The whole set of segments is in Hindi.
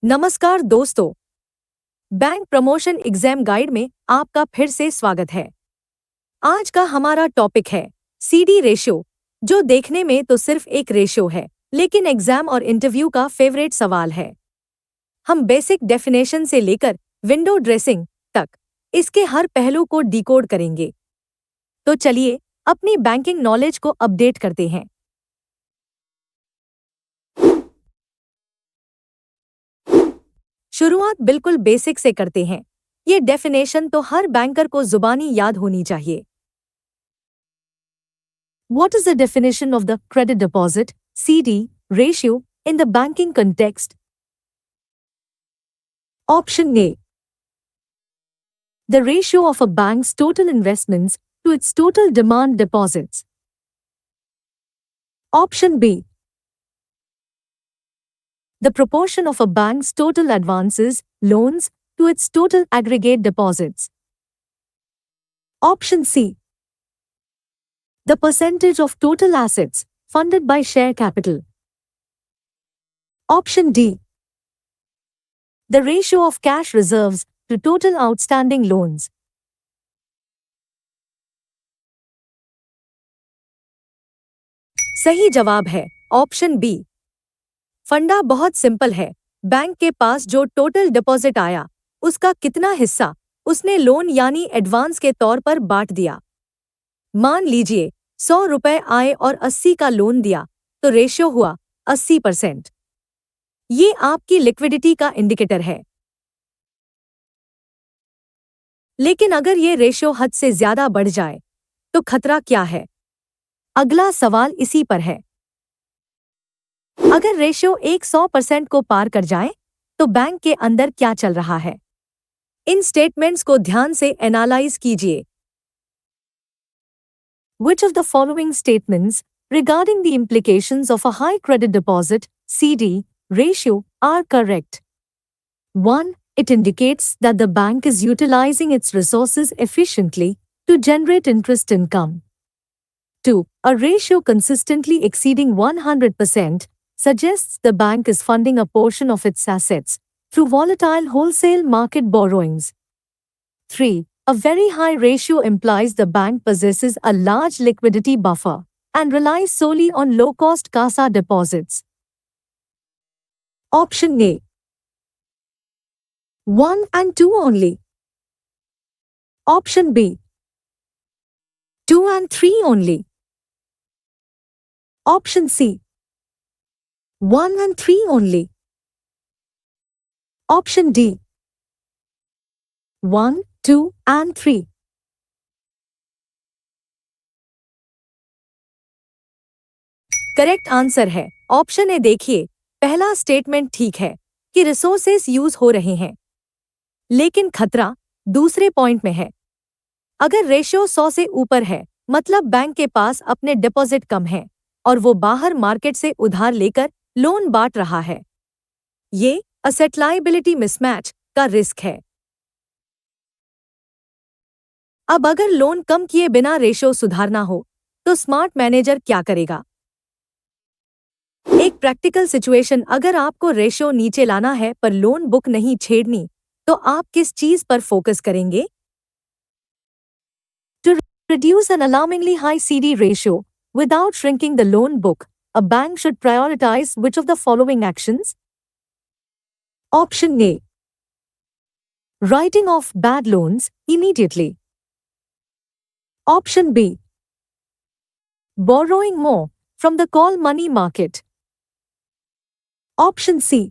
नमस्कार दोस्तों, बैंक प्रमोशन एग्जाम गाइड में आपका फिर से स्वागत है। आज का हमारा टॉपिक है सीडी रेशियो, जो देखने में तो सिर्फ एक रेशियो है, लेकिन एग्जाम और इंटरव्यू का फेवरेट सवाल है। हम बेसिक डेफिनेशन से लेकर विंडो ड्रेसिंग तक इसके हर पहलू को डिकोड करेंगे। तो चलिए अपनी बैंकिंग नॉलेज को अपडेट करते हैं। शुरुआत बिल्कुल बेसिक से करते हैं। ये डेफिनेशन तो हर बैंकर को जुबानी याद होनी चाहिए। What is the definition of the credit deposit (CD) ratio in the banking context? Option A. The ratio of a bank's total investments to its total demand deposits. Option B. The proportion of a bank's total advances, loans, to its total aggregate deposits. Option C. The percentage of total assets funded by share capital. Option D. The ratio of cash reserves to total outstanding loans. सही जवाब है ऑप्शन बी। फंडा बहुत सिंपल है। बैंक के पास जो टोटल डिपॉजिट आया, उसका कितना हिस्सा उसने लोन यानी एडवांस के तौर पर बांट दिया। मान लीजिए 100 रुपए आए और 80 का लोन दिया, तो रेशियो हुआ 80%। ये आपकी लिक्विडिटी का इंडिकेटर है। लेकिन अगर ये रेशियो हद से ज्यादा बढ़ जाए, तो खतरा क्या है? अगला सवाल इसी पर है। अगर रेशियो 100% को पार कर जाए, तो बैंक के अंदर क्या चल रहा है? इन स्टेटमेंट्स को ध्यान से एनालाइज कीजिए। Which of the following statements regarding the implications of a high credit deposit (CD) ratio are correct? 1. It indicates that the bank is utilizing its resources efficiently to generate interest income. 2. A ratio consistently exceeding 100% suggests the bank is funding a portion of its assets through volatile wholesale market borrowings. 3. A very high ratio implies the bank possesses a large liquidity buffer and relies solely on low-cost CASA deposits. Option A. 1 and 2 only. Option B. 2 and 3 only. Option C. 1 and 3 only. Option D. 1, 2 and 3. Correct answer है ऑप्शन ए। देखिए, पहला स्टेटमेंट ठीक है कि रिसोर्सेस यूज हो रहे हैं, लेकिन खतरा दूसरे पॉइंट में है। अगर रेशियो 100 से ऊपर है, मतलब बैंक के पास अपने डिपॉजिट कम है और वो बाहर मार्केट से उधार लेकर लोन बांट रहा है। ये असेट लायबिलिटी मिसमैच का रिस्क है। अब अगर लोन कम किए बिना रेशियो सुधारना हो, तो स्मार्ट मैनेजर क्या करेगा? एक प्रैक्टिकल सिचुएशन, अगर आपको रेशियो नीचे लाना है पर लोन बुक नहीं छेड़नी, तो आप किस चीज पर फोकस करेंगे? To reduce an alarmingly high CD ratio without shrinking the loan book, a bank should prioritize which of the following actions? Option A. Writing off bad loans immediately. Option B. Borrowing more from the call money market. Option C.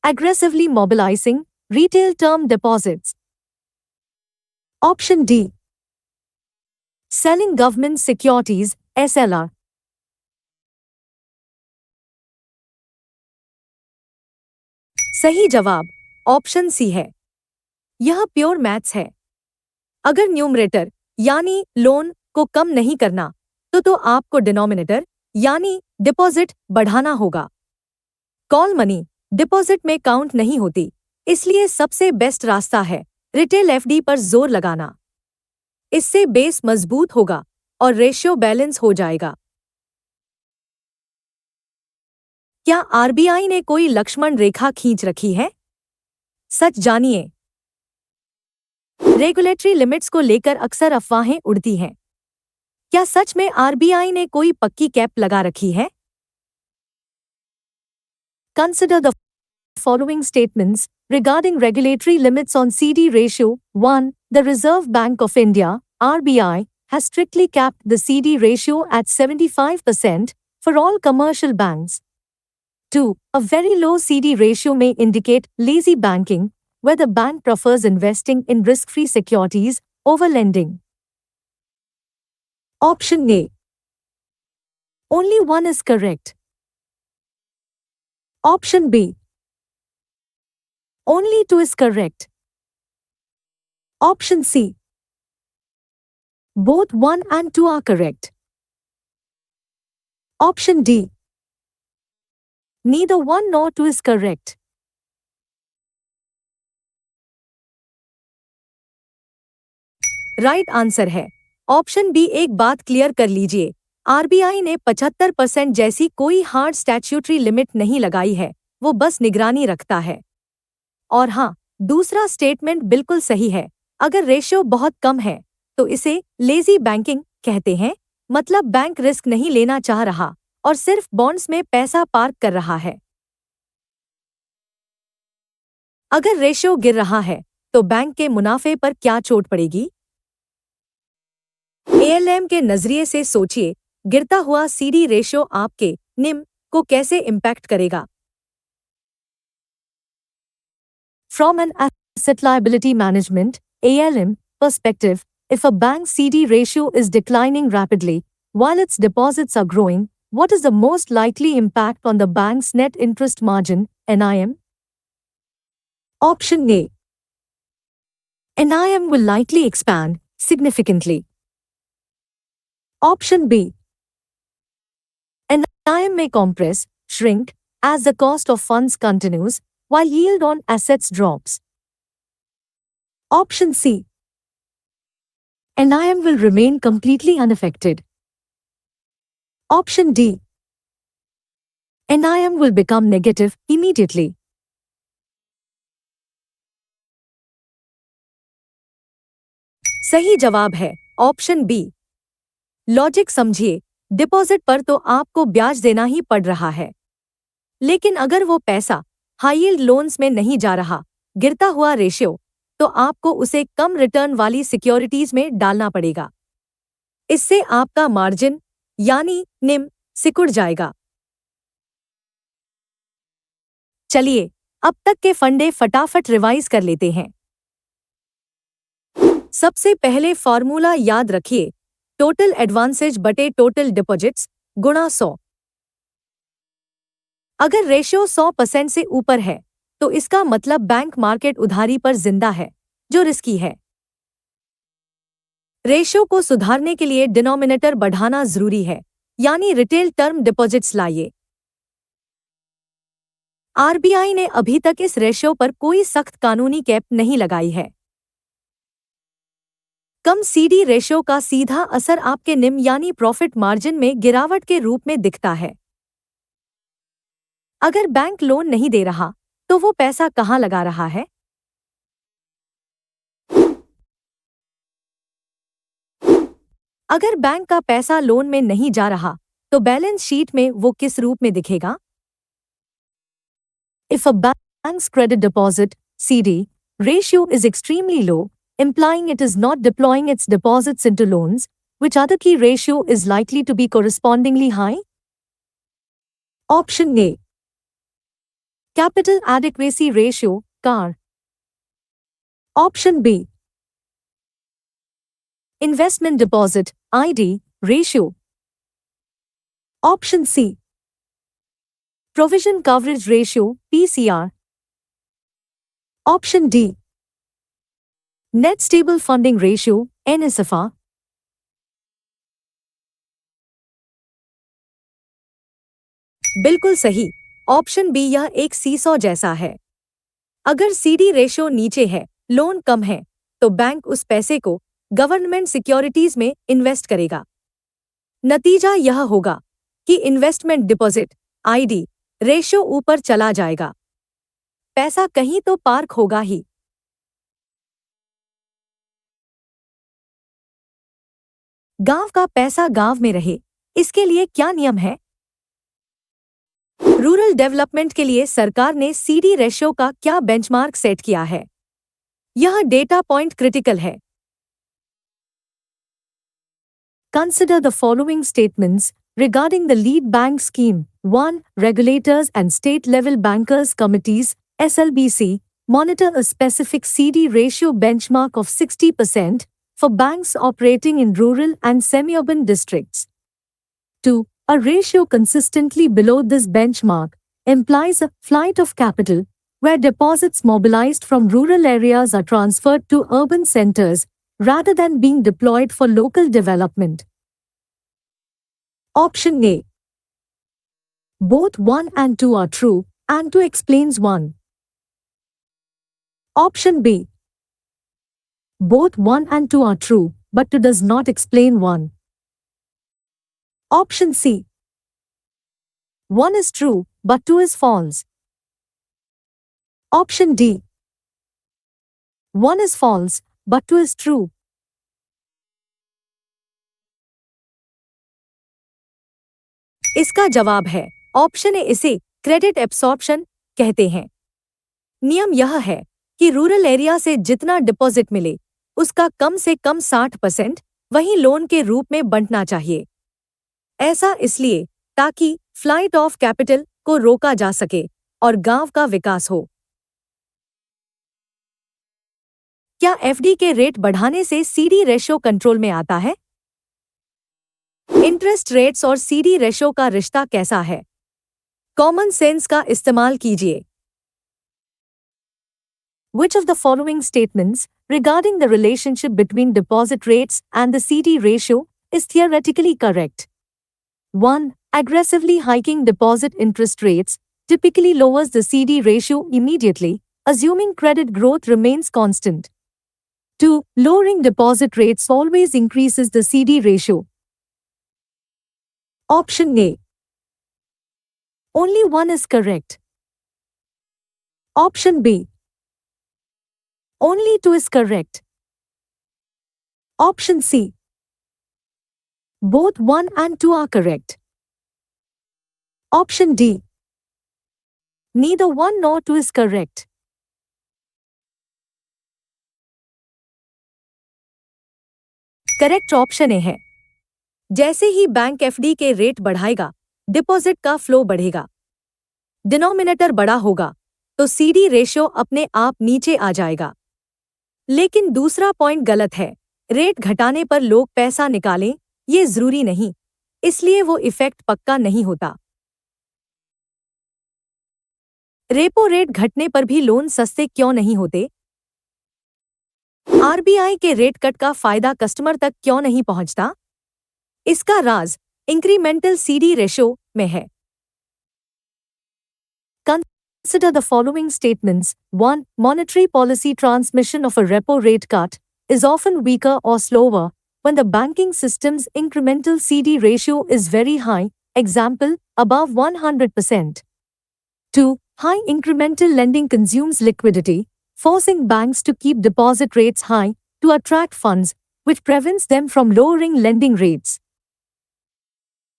Aggressively mobilizing retail term deposits. Option D. Selling government securities (SLR). सही जवाब ऑप्शन सी है। यह प्योर मैथ्स है। अगर न्यूमरेटर यानी लोन को कम नहीं करना, तो आपको डिनोमिनेटर यानी डिपॉजिट बढ़ाना होगा। कॉल मनी डिपॉजिट में काउंट नहीं होती, इसलिए सबसे बेस्ट रास्ता है रिटेल एफडी पर जोर लगाना। इससे बेस मजबूत होगा और रेशियो बैलेंस हो जाएगा। क्या आरबीआई ने कोई लक्ष्मण रेखा खींच रखी है? सच जानिए। रेगुलेटरी लिमिट्स को लेकर अक्सर अफवाहें उड़ती हैं। क्या सच में आरबीआई ने कोई पक्की कैप लगा रखी है? Consider the following statements regarding regulatory limits on CD ratio. 1. The Reserve Bank of India (RBI) has strictly capped the CD ratio at 75% for all commercial banks. 2. A very low CD ratio may indicate lazy banking, where the bank prefers investing in risk-free securities over lending. Option A. Only one is correct. Option B. Only two is correct. Option C. Both 1 and 2 are correct. Option D. Neither 1 nor 2 is correct. Right answer है ऑप्शन बी। एक बात क्लियर कर लीजिए, आरबीआई ने 75% जैसी कोई हार्ड स्टैट्यूटरी लिमिट नहीं लगाई है, वो बस निगरानी रखता है। और हाँ, दूसरा स्टेटमेंट बिल्कुल सही है। अगर रेशियो बहुत कम है तो इसे लेजी बैंकिंग कहते हैं, मतलब बैंक रिस्क नहीं लेना चाह रहा और सिर्फ बॉन्ड्स में पैसा पार्क कर रहा है। अगर रेशियो गिर रहा है तो बैंक के मुनाफे पर क्या चोट पड़ेगी? एएलएम के नजरिए से सोचिए, गिरता हुआ सीडी रेशियो आपके निम को कैसे इम्पैक्ट करेगा? From an asset liability management (ALM) perspective, if a bank's CD ratio is declining rapidly while its deposits are growing, what is the most likely impact on the bank's net interest margin (NIM)? Option A. NIM will likely expand significantly. Option B. NIM may compress, shrink, as the cost of funds continues, while yield on assets drops. Option C. NIM will remain completely unaffected. Option D. NIM will become negative immediately. सही जवाब है ऑप्शन बी। लॉजिक समझिए, डिपॉजिट पर तो आपको ब्याज देना ही पड़ रहा है, लेकिन अगर वो पैसा हाई यील्ड लोन्स में नहीं जा रहा, गिरता हुआ रेशियो, तो आपको उसे कम रिटर्न वाली सिक्योरिटीज में डालना पड़ेगा। इससे आपका मार्जिन यानी निम सिकुड़ जाएगा। चलिए अब तक के फंडे फटाफट रिवाइज कर लेते हैं। सबसे पहले फॉर्मूला याद रखिए, टोटल एडवांसेज बटे टोटल डिपॉजिट्स गुणा 100। अगर रेशियो 100% से ऊपर है तो इसका मतलब बैंक मार्केट उधारी पर जिंदा है, जो रिस्की है। रेशियो को सुधारने के लिए डिनोमिनेटर बढ़ाना जरूरी है, यानी रिटेल टर्म डिपॉजिट्स लाइए। आरबीआई ने अभी तक इस रेशियो पर कोई सख्त कानूनी कैप नहीं लगाई है। कम सीडी रेशियो का सीधा असर आपके निम यानी प्रॉफिट मार्जिन में गिरावट के रूप में दिखता है। अगर बैंक लोन नहीं दे रहा तो वो पैसा कहां लगा रहा है? अगर बैंक का पैसा लोन में नहीं जा रहा तो बैलेंस शीट में वो किस रूप में दिखेगा? If a bank's credit deposit (CD) ratio is extremely low, implying it is not deploying its deposits into loans, which other key ratio is likely to be correspondingly high? Option A. Capital Adequacy Ratio (CAR). Option B. Investment Deposit (ID) Ratio. Option C. Provision Coverage Ratio (PCR). Option D. Net Stable Funding Ratio (NSFR). बिल्कुल सही, ऑप्शन बी। यह एक सीसॉ जैसा है। अगर सीडी रेशियो नीचे है, लोन कम है, तो बैंक उस पैसे को गवर्नमेंट सिक्योरिटीज में इन्वेस्ट करेगा। नतीजा यह होगा कि इन्वेस्टमेंट डिपॉजिट (आईडी) रेशो ऊपर चला जाएगा। पैसा कहीं तो पार्क होगा ही। गांव का पैसा गांव में रहे, इसके लिए क्या नियम है? रूरल डेवलपमेंट के लिए सरकार ने सीडी रेशियो का क्या बेंचमार्क सेट किया है? यह डेटा पॉइंट क्रिटिकल है। Consider the following statements regarding the lead bank scheme. 1. Regulators and state-level bankers committees (SLBC) monitor a specific CD ratio benchmark of 60% for banks operating in rural and semi-urban districts. 2. A ratio consistently below this benchmark implies a flight of capital, where deposits mobilized from rural areas are transferred to urban centers rather than being deployed for local development. Option A. Both 1 and 2 are true, and 2 explains 1. Option B. Both 1 and 2 are true, but 2 does not explain 1. Option C. 1 is true, but 2 is false. Option D. 1 is false, but 2 is true. इसका जवाब है ऑप्शन ए। इसे क्रेडिट एब्सॉर्प्शन कहते हैं। नियम यह है कि रूरल एरिया से जितना डिपॉजिट मिले उसका कम से कम 60% वहीं लोन के रूप में बंटना चाहिए। ऐसा इसलिए ताकि फ्लाइट ऑफ कैपिटल को रोका जा सके और गांव का विकास हो। क्या एफडी के रेट बढ़ाने से सीडी रेशो कंट्रोल में आता है? इंटरेस्ट रेट्स और सीडी रेशो का रिश्ता कैसा है? कॉमन सेंस का इस्तेमाल कीजिए। Which of the following statements regarding the relationship between deposit rates and the CD ratio is theoretically correct? 1. Aggressively hiking deposit interest rates typically lowers the CD ratio immediately, assuming credit growth remains constant. 2. Lowering deposit rates always increases the CD ratio. Option A. Only 1 is correct. Option B. Only 2 is correct. Option C. Both 1 and 2 are correct. Option D. Neither 1 nor 2 is correct. Correct option A है। जैसे ही बैंक एफडी के रेट बढ़ाएगा, डिपॉजिट का फ्लो बढ़ेगा। डिनोमिनेटर बड़ा होगा, तो सीडी रेशियो अपने आप नीचे आ जाएगा। लेकिन दूसरा पॉइंट गलत है। रेट घटाने पर लोग पैसा निकालें, ये जरूरी नहीं, इसलिए वो इफेक्ट पक्का नहीं होता। रेपो रेट घटने पर भी लोन सस्ते क्यों नहीं होते? आरबीआई के रेट कट का फायदा कस्टमर तक क्यों नहीं पहुंचता? इसका राज इंक्रीमेंटल सीडी रेशो में है। Consider the following statements. 1. Monetary policy transmission of a repo rate cut is often weaker or slower when the banking system's incremental CD ratio is very high, example, above 100%. 2. High incremental lending consumes liquidity, forcing banks to keep deposit rates high to attract funds, which prevents them from lowering lending rates.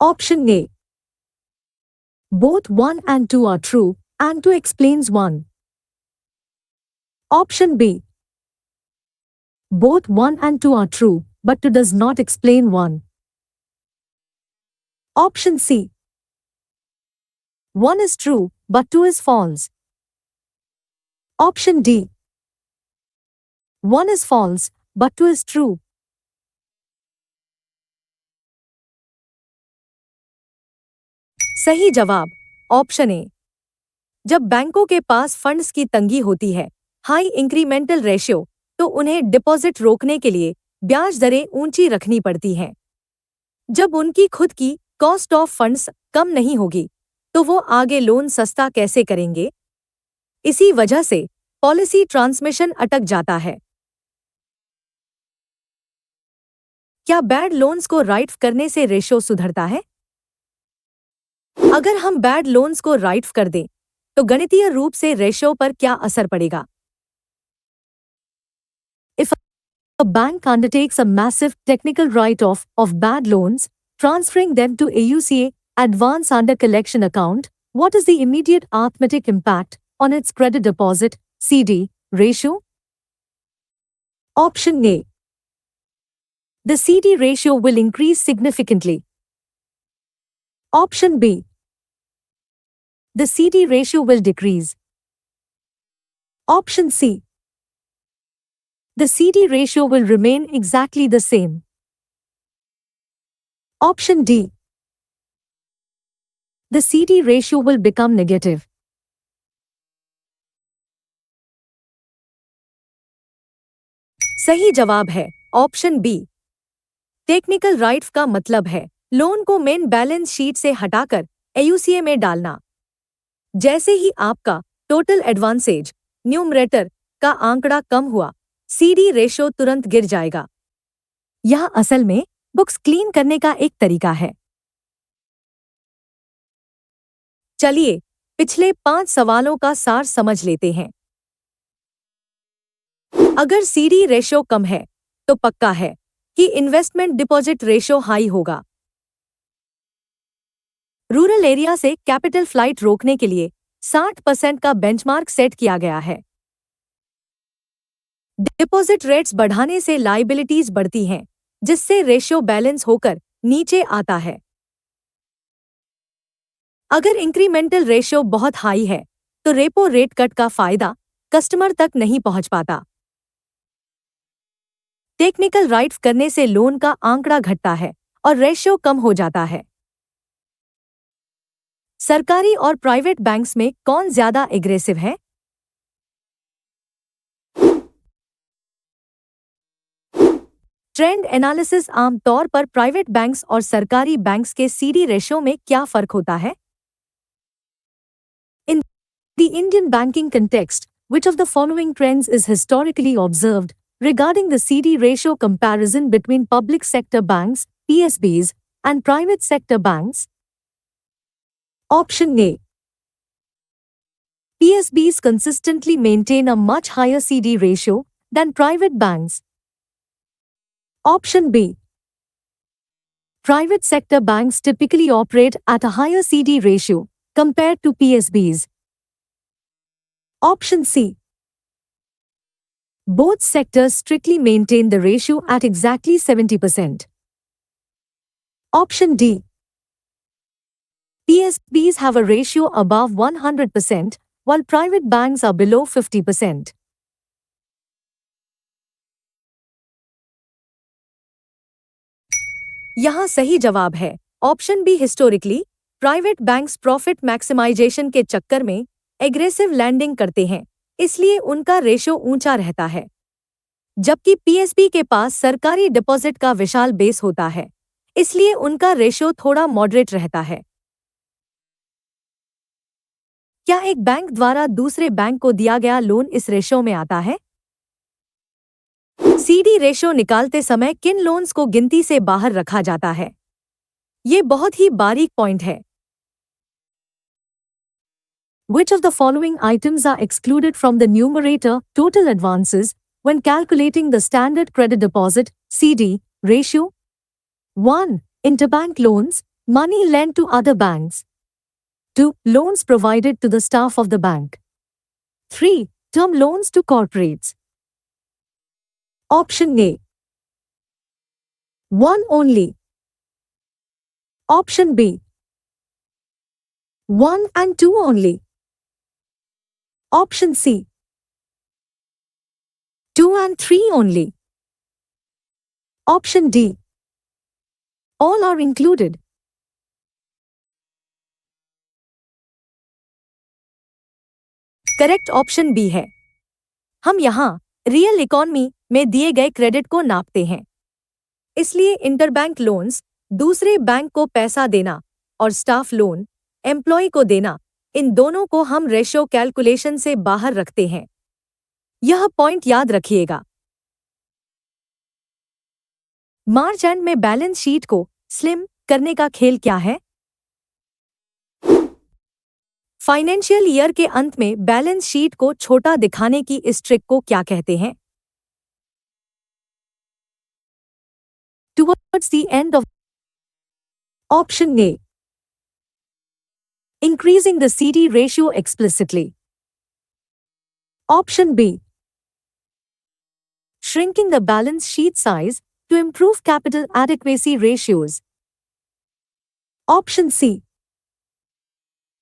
Option A. Both 1 and 2 are true, and 2 explains 1. Option B. Both 1 and 2 are true, but 2 does not explain 1. Option C. 1 is true, but 2 is false. Option D. 1 is false, but 2 is true. सही जवाब ऑप्शन ए। जब बैंकों के पास फंड्स की तंगी होती है, हाई इंक्रीमेंटल रेशियो, तो उन्हें डिपॉजिट रोकने के लिए ब्याज दरें ऊंची रखनी पड़ती हैं। जब उनकी खुद की कॉस्ट ऑफ फंड्स कम नहीं होगी, तो वो आगे लोन सस्ता कैसे करेंगे? इसी वजह से पॉलिसी ट्रांसमिशन अटक जाता है। क्या बैड लोन्स को राइट करने से रेशियो सुधरता है? अगर हम बैड लोन्स को राइट कर दें तो गणितीय रूप से रेशियो पर क्या असर पड़ेगा? If a bank undertakes a massive technical write-off of bad loans, transferring them to AUCA advance under collection account, what is the immediate arithmetic impact on its credit deposit CD ratio? Option A. The CD ratio will increase significantly. Option B. The CD ratio will decrease. Option C. The CD ratio will remain exactly the same. Option D. The CD ratio will become negative. सही जवाब है ऑप्शन बी। टेक्निकल राइट का मतलब है लोन को मेन बैलेंस शीट से हटाकर एयूसीए में डालना। जैसे ही आपका टोटल एडवांसेज न्यूमरेटर का आंकड़ा कम हुआ, सीडी रेशो तुरंत गिर जाएगा। यह असल में बुक्स क्लीन करने का एक तरीका है। चलिए पिछले 5 सवालों का सार समझ लेते हैं। अगर सीडी रेशो कम है तो पक्का है कि इन्वेस्टमेंट डिपॉजिट रेशो हाई होगा। रूरल एरिया से कैपिटल फ्लाइट रोकने के लिए 60% का बेंचमार्क सेट किया गया है। डिपॉजिट रेट्स बढ़ाने से लायबिलिटीज बढ़ती हैं, जिससे रेशियो बैलेंस होकर नीचे आता है। अगर इंक्रीमेंटल रेशियो बहुत हाई है तो रेपो रेट कट का फायदा कस्टमर तक नहीं पहुंच पाता। टेक्निकल राइट करने से लोन का आंकड़ा घटता है और रेशियो कम हो जाता है। सरकारी और प्राइवेट बैंक्स में कौन ज्यादा एग्रेसिव है? ट्रेंड एनालिसिस आमतौर पर प्राइवेट बैंक्स और सरकारी बैंक्स के सीडी रेशियो में क्या फर्क होता है? In the Indian banking context, which of the following trends is historically observed regarding the CD ratio comparison between public sector banks, PSBs, and private sector banks? Option A. PSBs consistently maintain a much higher CD ratio than private banks. Option B. Private sector banks typically operate at a higher CD ratio compared to PSBs. Option C. Both sectors strictly maintain the ratio at exactly 70%. Option D. PSBs have a ratio above 100%, while private banks are below 50%. यहाँ सही जवाब है option B. Historically private banks profit maximisation के चक्कर में एग्रेसिव लैंडिंग करते हैं, इसलिए उनका रेशो ऊंचा रहता है। जबकि पीएसबी के पास सरकारी डिपॉजिट का विशाल बेस होता है, इसलिए उनका रेशो थोड़ा मॉडरेट रहता है। क्या एक बैंक द्वारा दूसरे बैंक को दिया गया लोन इस रेशो में आता है? सीडी रेशो निकालते समय किन लोन्स को गिनती से बाहर रखा जाता है? ये बहुत ही बारीक पॉइंट है। Which of the following items are excluded from the numerator total advances when calculating the standard credit deposit CD ratio? 1. Interbank loans, money lent to other banks. 2. Loans provided to the staff of the bank. 3. Term loans to corporates. Option A. 1 only. Option B. 1 and 2 only. Option C. 2 and 3 only. Option D. All are included. Correct option B है। हम यहाँ रियल इकॉनमी में दिए गए क्रेडिट को नापते हैं, इसलिए इंटरबैंक लोन्स, दूसरे बैंक को पैसा देना, और स्टाफ लोन, एम्प्लॉय को देना, इन दोनों को हम रेशो कैलकुलेशन से बाहर रखते हैं। यह पॉइंट याद रखिएगा। मार्च एंड में बैलेंस शीट को स्लिम करने का खेल क्या है? फाइनेंशियल ईयर के अंत में बैलेंस शीट को छोटा दिखाने की इस ट्रिक को क्या कहते हैं? Towards the end of option A. Increasing the CD ratio explicitly. Option B. Shrinking the balance sheet size to improve capital adequacy ratios. Option C.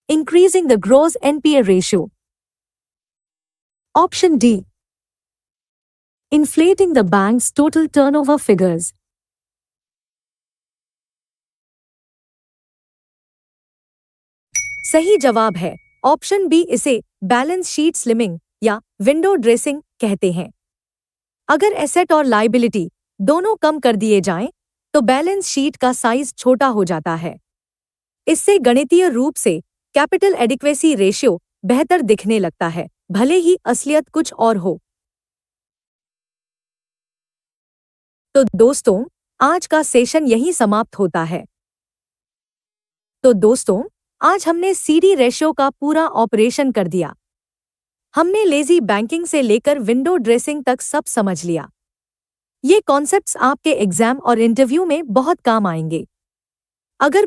Increasing the gross NPA ratio. Option D. Inflating the bank's total turnover figures. सही जवाब है ऑप्शन बी। इसे बैलेंस शीट स्लिमिंग या विंडो ड्रेसिंग कहते हैं। अगर एसेट और लायबिलिटी दोनों कम कर दिए जाएं, तो बैलेंस शीट का साइज छोटा हो जाता है। इससे गणितीय रूप से कैपिटल एडिक्वेसी रेशियो बेहतर दिखने लगता है, भले ही असलियत कुछ और हो। तो दोस्तों, आज का सेशन यहीं समाप्त होता है। तो दोस्तों, आज हमने सीडी रेशियो का पूरा ऑपरेशन कर दिया। हमने लेजी बैंकिंग से लेकर विंडो ड्रेसिंग तक सब समझ लिया। ये कॉन्सेप्ट्स आपके एग्जाम और इंटरव्यू में बहुत काम आएंगे। अगर